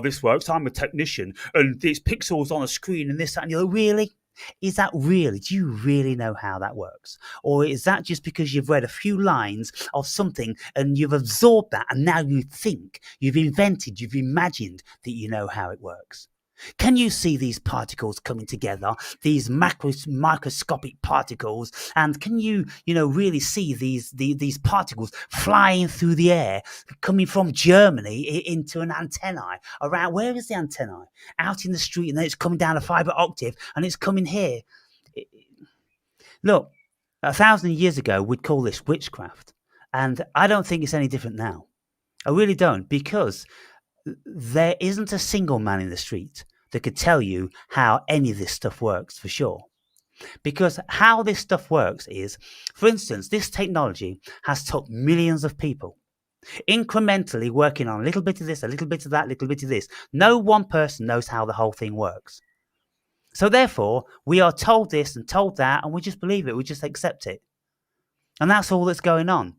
this works. I'm a technician, and these pixels on a screen and this, that, and you're like, really? Is that really? Do you really know how that works? Or is that just because you've read a few lines of something and you've absorbed that and now you think, you've invented, you've imagined that you know how it works? Can you see these particles coming together, these microscopic particles, and can you really see these particles flying through the air, coming from Germany into an antennae around? Where is the antennae? Out in the street, and then it's coming down a fiber octave, and it's coming here. Look, 1,000 years ago, we'd call this witchcraft, and I don't think it's any different now. I really don't, because there isn't a single man in the street that could tell you how any of this stuff works for sure. Because how this stuff works is, for instance, this technology has took millions of people incrementally working on a little bit of this, a little bit of that, a little bit of this. No one person knows how the whole thing works. So therefore, we are told this and told that, and we just believe it. We just accept it. And that's all that's going on.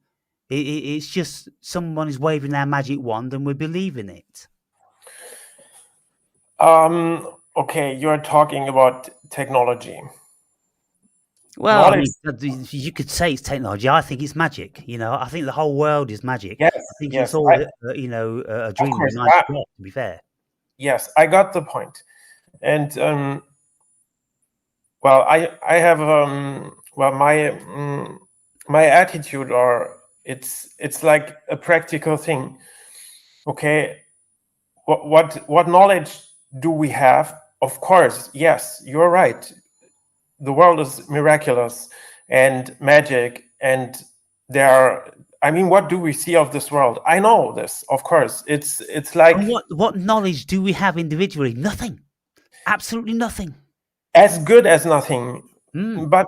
It's just someone is waving their magic wand and we believe in it. Okay, you're talking about technology. Well, I mean, you could say it's technology. I think it's magic. I think the whole world is magic. Yes, I think it's all, a dream of a nice God, to be fair. Yes, I got the point. And, well, I have, well, my attitude, or it's like a practical thing. Okay, what knowledge do we have? Of course, yes, you're right. The world is miraculous and magic, and what do we see of this world? I know this, of course. It's like, and what knowledge do we have individually? Nothing. Absolutely nothing. As good as nothing. But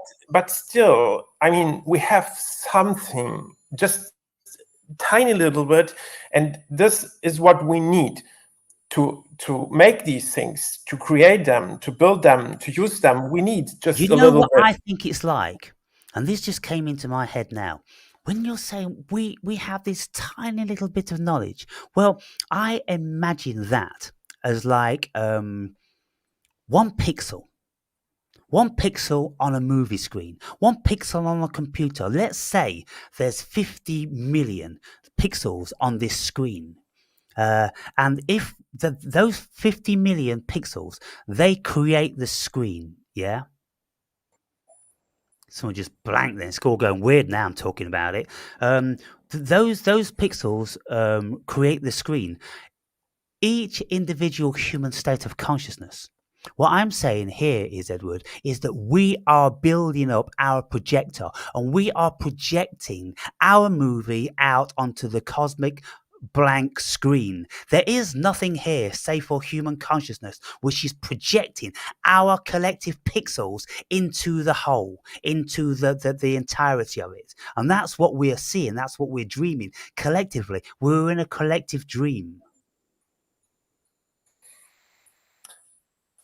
still, we have something, just tiny little bit, and this is what we need to make these things, to create them, to build them, to use them. We need just a little bit. You know what I think it's like? And this just came into my head now. When you're saying we have this tiny little bit of knowledge, well, I imagine that as like 1 pixel. 1 pixel on a movie screen, 1 pixel on a computer. Let's say there's 50 million pixels on this screen. And if those 50 million pixels, they create the screen, yeah? Someone just blanked there. It's all going weird now I'm talking about it. Those pixels create the screen. Each individual human state of consciousness. What I'm saying here is, Edward, is that we are building up our projector and we are projecting our movie out onto the cosmic blank screen. There is nothing here save for human consciousness, which is projecting our collective pixels into the whole, into the entirety of it. And that's what we are seeing. That's what we're dreaming collectively. We're in a collective dream.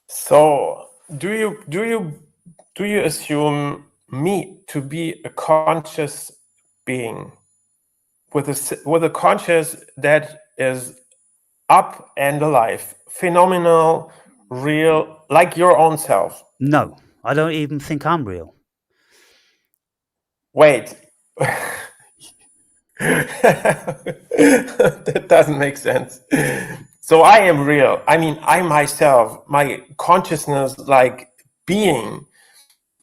So do you assume me to be a conscious being with a conscious that is up and alive, phenomenal, real, like your own self? No, I don't even think I'm real. Wait. That doesn't make sense. So I am real. I myself, my consciousness, like being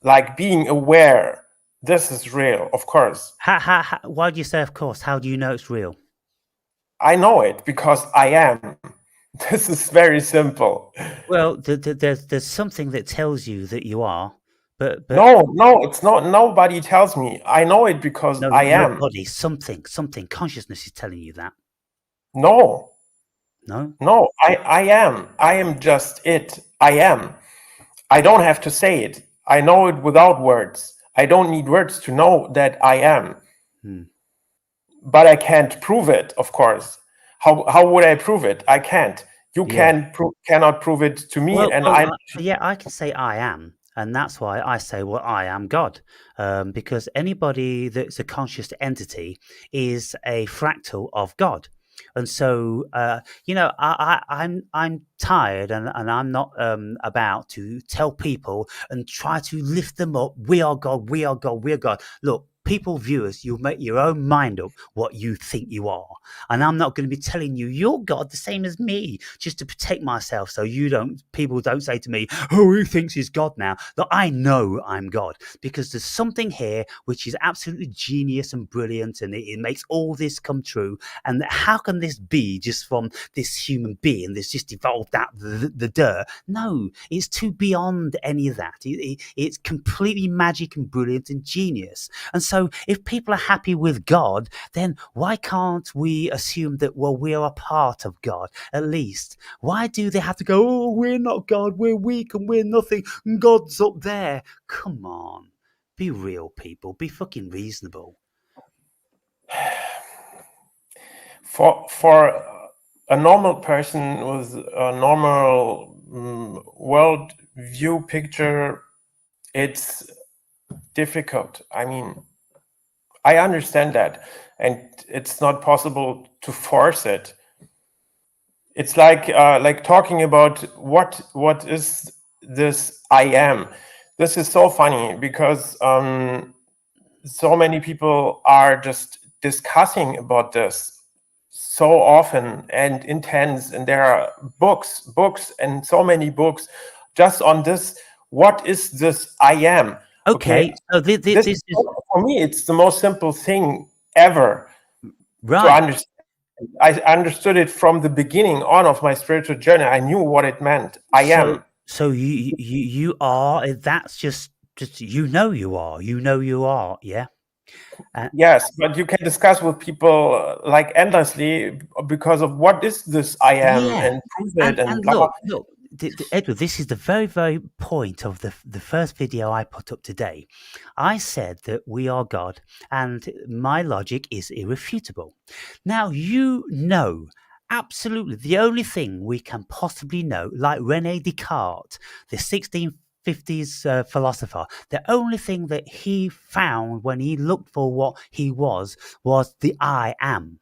aware. This is real, of course. Why do you say of course? How do you know it's real? I know it because I am. This is very simple. Well, there's something that tells you that you are, but no, it's not. Nobody tells me. I know it because I am. Body, something, consciousness is telling you that. No. No, I am. I am just it. I am. I don't have to say it. I know it without words. I don't need words to know that I am. But I can't prove it, of course. How would I prove it? I can't. You cannot prove it to me. I can say I am. And that's why I say, well, I am God. Because anybody that's a conscious entity is a fractal of God. And so, I'm tired, and I'm not about to tell people and try to lift them up. We are God. We are God. We are God. Look, people, viewers, you make your own mind up what you think you are, and I'm not going to be telling you you're God the same as me just to protect myself, so people don't say to me, "Oh, he thinks he's God now." Look, I know I'm God because there's something here which is absolutely genius and brilliant, and it makes all this come true. And how can this be just from this human being that's just evolved out the dirt? No, it's too beyond any of that. It's completely magic and brilliant and genius. And so if people are happy with God, then why can't we assume that, well, we are a part of God at least? Why do they have to go, oh, we're not God, we're weak and we're nothing, and God's up there? Come on, be real, people, be fucking reasonable. For a normal person with a normal world view picture, it's difficult. I mean, I understand that, and it's not possible to force it. It's like talking about what is this I am. This is so funny because so many people are just discussing about this so often and intense, and there are books and so many books just on this. What is this I am? Okay, so this is for me, it's the most simple thing ever right. to understand. I understood it from the beginning on of my spiritual journey. I knew what it meant. I am. So you are. That's just you are. Yeah. Yes, but you can discuss with people like endlessly because of what is this I am Yeah, and prove it and and blah blah. look, Edward, this is the very, very point of the first video I put up today. I said that we are God, and my logic is irrefutable. Now, absolutely, the only thing we can possibly know, like René Descartes, the 1650s philosopher, the only thing that he found when he looked for what he was the I am.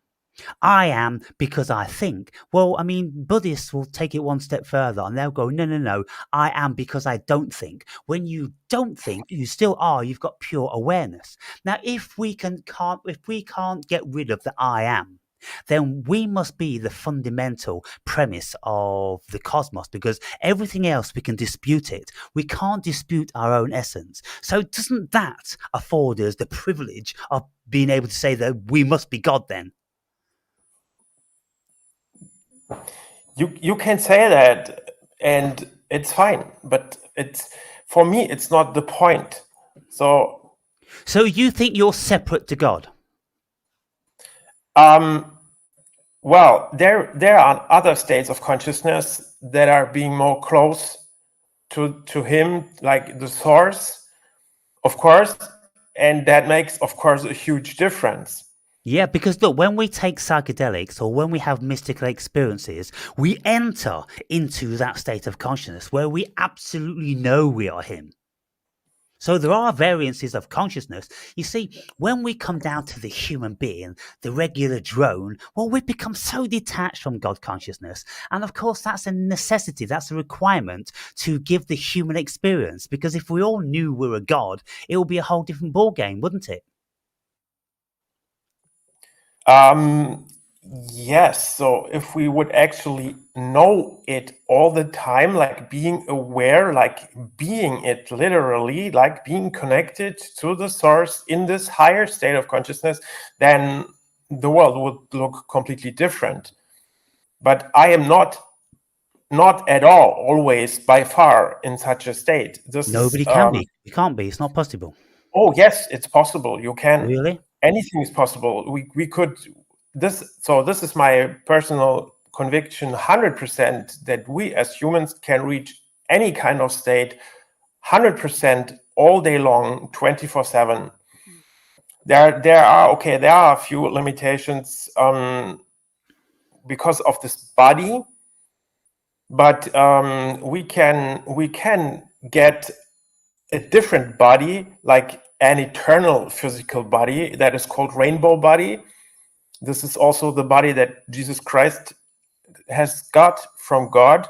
I am because I think. Well, I mean, Buddhists will take it one step further and they'll go, no, I am because I don't think. When you don't think, you still are. You've got pure awareness. Now, if we can't get rid of the I am, then we must be the fundamental premise of the cosmos, because everything else we can dispute it. We can't dispute our own essence. So doesn't that afford us the privilege of being able to say that we must be God then? You can say that and it's fine, but it's for me it's not the point. So you think you're separate to God? well, there are other states of consciousness that are being more close to him, like the source, of course, and that makes, of course, a huge difference. Yeah, because look, when we take psychedelics or when we have mystical experiences, we enter into that state of consciousness where we absolutely know we are him. So there are variances of consciousness. You see, when we come down to the human being, the regular drone, well, we become so detached from God consciousness. And of course, that's a necessity. That's a requirement to give the human experience. Because if we all knew we were God, it would be a whole different ballgame, wouldn't it? Yes, so if we would actually know it all the time, like being aware, like being it literally, like being connected to the source in this higher state of consciousness, then the world would look completely different. But I am not at all always by far in such a state. Nobody can be. You can't be. It's not possible. Oh yes, it's possible. You can. Really? Anything is possible. We could this is my personal conviction 100% that we as humans can reach any kind of state 100% all day long 24/7. There are a few limitations because of this body, but we can get a different body, like an eternal physical body that is called rainbow body. this is also the body that Jesus Christ has got from God.